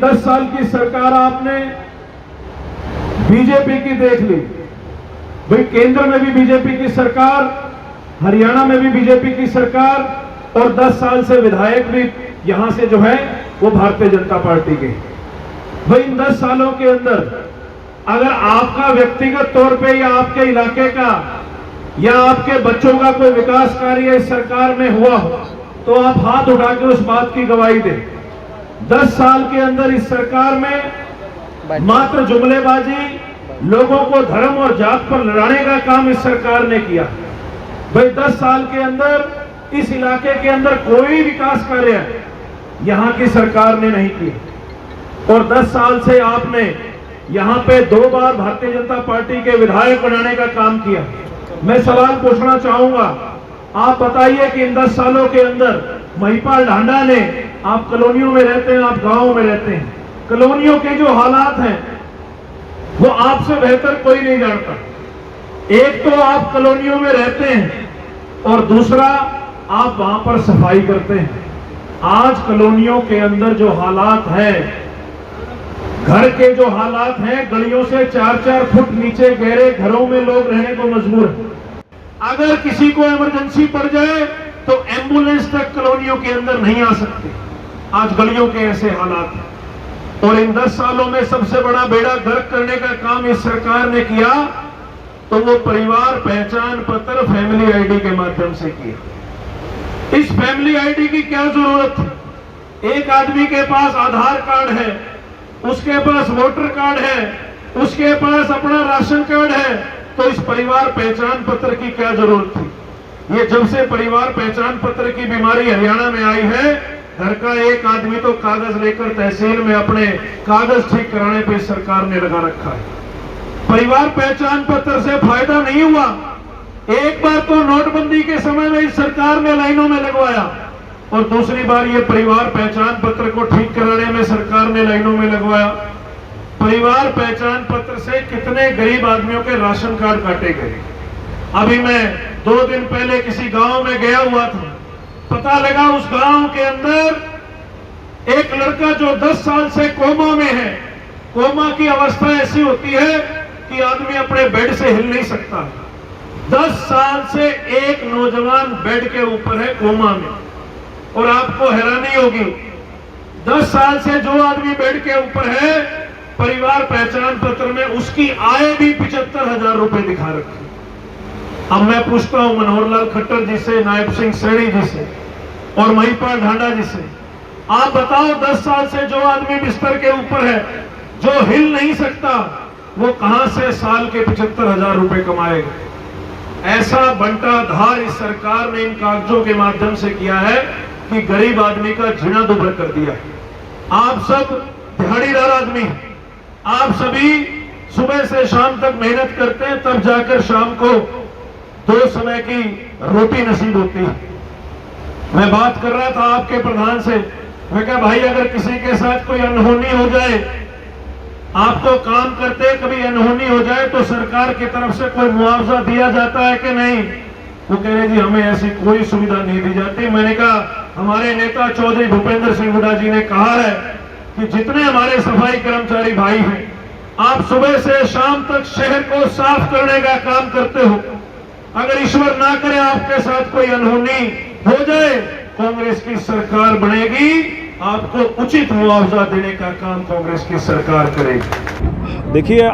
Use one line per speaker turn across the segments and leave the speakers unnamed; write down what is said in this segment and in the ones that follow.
10 साल की सरकार आपने बीजेपी की देख ली। भाई केंद्र में भी बीजेपी की सरकार, हरियाणा में भी बीजेपी की सरकार और 10 साल से विधायक भी यहां से जो है वो भारतीय जनता पार्टी के। भाई इन 10 सालों के अंदर अगर आपका व्यक्तिगत तौर पे या आपके इलाके का या आपके बच्चों का कोई विकास कार्य इस सरकार में हुआ हो तो आप हाथ उठा के उस बात की गवाही दें। 10 साल के अंदर इस सरकार में मात्र जुमलेबाजी, लोगों को धर्म और जात पर लड़ाने का काम इस सरकार ने किया। भाई 10 साल के अंदर इस इलाके के अंदर कोई विकास कार्य यहां की सरकार ने नहीं किया और 10 साल से आपने यहां पे 2 बार भारतीय जनता पार्टी के विधायक बनाने का काम किया। मैं सवाल पूछना चाहूंगा, आप बताइए कि इन 10 सालों के अंदर महिपाल ढांडा ने, आप कॉलोनियों में रहते हैं, आप गांवों में रहते हैं, कॉलोनियों के जो हालात हैं वो आपसे बेहतर कोई नहीं जानता। एक तो आप कॉलोनियों में रहते हैं और दूसरा आप वहां पर सफाई करते हैं। आज कॉलोनियों के अंदर जो हालात हैं, घर के जो हालात हैं, गलियों से 4-4 फुट नीचे गहरे घरों में लोग रहने को मजबूर हैं। अगर किसी को इमरजेंसी पड़ जाए तो एम्बुलेंस तक कॉलोनियों के अंदर नहीं आ सकती। आज गलियों के ऐसे हालात हैं और इन 10 सालों में सबसे बड़ा बेड़ा गर्क करने का काम इस सरकार ने किया तो वो परिवार पहचान पत्र फैमिली आईडी के माध्यम से किया। इस फैमिली आईडी की क्या जरूरत है? एक आदमी के पास आधार कार्ड है, उसके पास वोटर कार्ड है, उसके पास अपना राशन कार्ड है, तो इस परिवार पहचान पत्र की क्या जरूरत थी? ये जब से परिवार पहचान पत्र की बीमारी हरियाणा में आई है, घर का एक आदमी तो कागज लेकर तहसील में अपने कागज ठीक कराने पे सरकार ने लगा रखा है। परिवार पहचान पत्र से फायदा नहीं हुआ। एक बार तो नोटबंदी के समय में इस सरकार ने लाइनों में लगवाया और दूसरी बार ये परिवार पहचान पत्र को ठीक कराने में सरकार ने लाइनों में लगवाया। परिवार पहचान पत्र से कितने गरीब आदमियों के राशन कार्ड काटे गए। अभी मैं 2 दिन पहले किसी गांव में गया हुआ था, पता लगा उस गांव के अंदर एक लड़का जो 10 साल से कोमा में है। कोमा की अवस्था ऐसी होती है कि आदमी अपने बेड से हिल नहीं सकता। 10 साल से एक नौजवान बेड के ऊपर है कोमा में। और आपको हैरानी होगी, 10 साल से जो आदमी बेड के ऊपर है, परिवार पहचान पत्र में उसकी आय भी 75,000 रुपए दिखा रखी। अब मैं पूछता हूं मनोहर लाल खट्टर जी से, नायब सिंह सैनी जी से और महिपाल ढांडा जी से, आप बताओ 10 साल से जो आदमी बिस्तर के ऊपर है, जो हिल नहीं सकता, वो कहां से साल के 75,000 रुपए कमाएगा? ऐसा बंटाधार इस सरकार ने इन कागजों के माध्यम से किया है कि गरीब आदमी का जीना दुभर कर दिया है। आप सब दिहाड़ीदार आदमी, आप सभी सुबह से शाम तक मेहनत करते हैं, तब जाकर शाम को 2 समय की रोटी नसीब होती है। मैं बात कर रहा था आपके प्रधान से, मैं कहा भाई अगर किसी के साथ कोई अनहोनी हो जाए, आपको काम करते कभी अनहोनी हो जाए तो सरकार की तरफ से कोई मुआवजा दिया जाता है कि नहीं? वो कह रहे जी हमें ऐसी कोई सुविधा नहीं दी जाती। मैंने कहा हमारे नेता चौधरी भूपेंद्र सिंह हुड्डा जी ने कहा है कि जितने हमारे सफाई कर्मचारी भाई हैं, आप सुबह से शाम तक शहर को साफ करने का काम करते हो। अगर ईश्वर ना करे आपके साथ कोई अनहोनी हो जाए, कांग्रेस की सरकार बनेगी, आपको उचित मुआवजा देने का काम कांग्रेस की सरकार करेगी।
देखिए,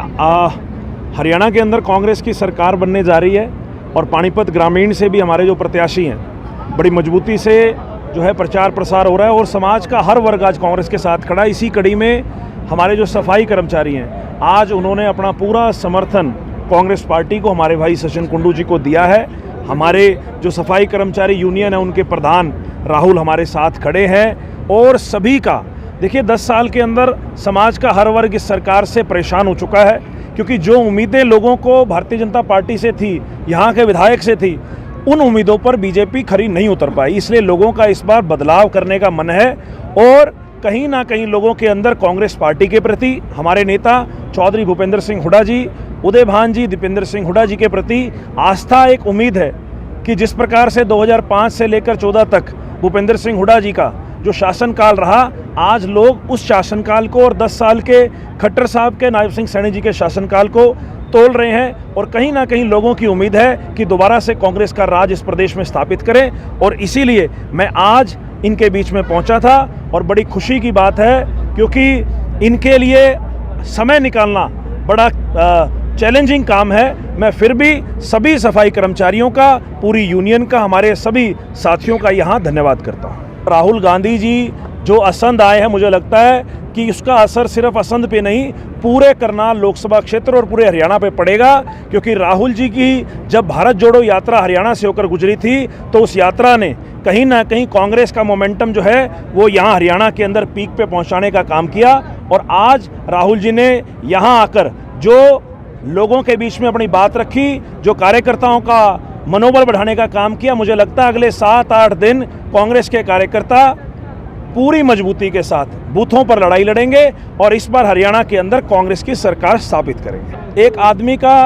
हरियाणा के अंदर कांग्रेस की सरकार बनने जा रही है और पानीपत ग्रामीण से भी हमारे जो प्रत्याशी हैं बड़ी मजबूती से जो है प्रचार प्रसार हो रहा है और समाज का हर वर्ग आज कांग्रेस के साथ खड़ा है। इसी कड़ी में हमारे जो सफाई कर्मचारी हैं, आज उन्होंने अपना पूरा समर्थन कांग्रेस पार्टी को, हमारे भाई सचिन कुंडू जी को दिया है। हमारे जो सफाई कर्मचारी यूनियन है, उनके प्रधान राहुल हमारे साथ खड़े हैं और सभी का देखिए 10 साल के अंदर समाज का हर वर्ग इस सरकार से परेशान हो चुका है, क्योंकि जो उम्मीदें लोगों को भारतीय जनता पार्टी से थी, यहाँ के विधायक से थी, उन उम्मीदों पर बीजेपी खरी नहीं उतर पाई। इसलिए लोगों का इस बार बदलाव करने का मन है और कहीं ना कहीं लोगों के अंदर कांग्रेस पार्टी के प्रति हमारे नेता चौधरी भूपेंद्र सिंह हुड्डा जी, उदय भान जी, दीपेंद्र सिंह हुड्डा जी के प्रति आस्था, एक उम्मीद है कि जिस प्रकार से 2005 से लेकर 14 तक भूपेंद्र सिंह हुड्डा जी का जो शासनकाल रहा, आज लोग उस शासनकाल को और 10 साल के खट्टर साहब के, नायब सिंह सैनी जी के शासनकाल को तोल रहे हैं। और कहीं ना कहीं लोगों की उम्मीद है कि दोबारा से कांग्रेस का राज इस प्रदेश में स्थापित करें। और इसीलिए मैं आज इनके बीच में पहुंचा था और बड़ी खुशी की बात है, क्योंकि इनके लिए समय निकालना बड़ा चैलेंजिंग काम है। मैं फिर भी सभी सफाई कर्मचारियों का, पूरी यूनियन का, हमारे सभी साथियों का यहाँ धन्यवाद करता हूँ। राहुल गांधी जी जो असंध आए हैं, मुझे लगता है कि उसका असर सिर्फ असंध पे नहीं, पूरे करनाल लोकसभा क्षेत्र और पूरे हरियाणा पे पड़ेगा। क्योंकि राहुल जी की जब भारत जोड़ो यात्रा हरियाणा से होकर गुजरी थी, तो उस यात्रा ने कहीं ना कहीं कांग्रेस का मोमेंटम जो है वो यहाँ हरियाणा के अंदर पीक पे पहुँचाने का काम किया। और आज राहुल जी ने यहाँ आकर जो लोगों के बीच में अपनी बात रखी, जो कार्यकर्ताओं का मनोबल बढ़ाने का काम किया, मुझे लगता है अगले 7-8 दिन कांग्रेस के कार्यकर्ता पूरी मजबूती के साथ बूथों पर लड़ाई लड़ेंगे और इस बार हरियाणा के अंदर कांग्रेस की सरकार स्थापित करेंगे। एक आदमी का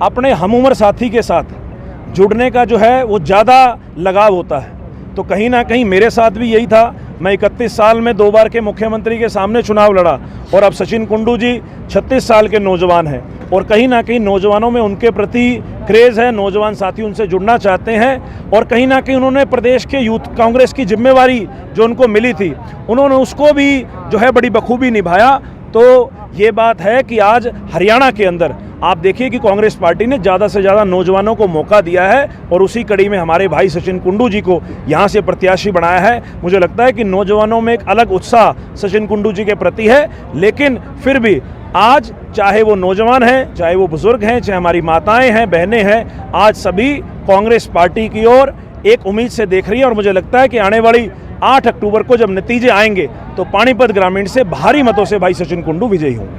अपने हमउम्र साथी के साथ जुड़ने का जो है वो ज़्यादा लगाव होता है, तो कहीं ना कहीं मेरे साथ भी यही था। मैं 31 साल में 2 बार के मुख्यमंत्री के सामने चुनाव लड़ा और अब सचिन कुंडू जी 36 साल के नौजवान हैं और कहीं ना कहीं नौजवानों में उनके प्रति क्रेज़ है, नौजवान साथी उनसे जुड़ना चाहते हैं। और कहीं ना कहीं उन्होंने प्रदेश के यूथ कांग्रेस की जिम्मेवारी जो उनको मिली थी, उन्होंने उसको भी जो है बड़ी बखूबी निभाया। तो ये बात है कि आज हरियाणा के अंदर आप देखिए कि कांग्रेस पार्टी ने ज़्यादा से ज़्यादा नौजवानों को मौका दिया है और उसी कड़ी में हमारे भाई सचिन कुंडू जी को यहाँ से प्रत्याशी बनाया है। मुझे लगता है कि नौजवानों में एक अलग उत्साह सचिन कुंडू जी के प्रति है, लेकिन फिर भी आज चाहे वो नौजवान हैं, चाहे वो बुजुर्ग हैं, चाहे हमारी माताएं हैं, बहनें हैं, आज सभी कांग्रेस पार्टी की ओर एक उम्मीद से देख रही है। और मुझे लगता है कि आने वाली 8 अक्टूबर को जब नतीजे आएंगे तो पानीपत ग्रामीण से भारी मतों से भाई सचिन कुंडू विजयी होंगे।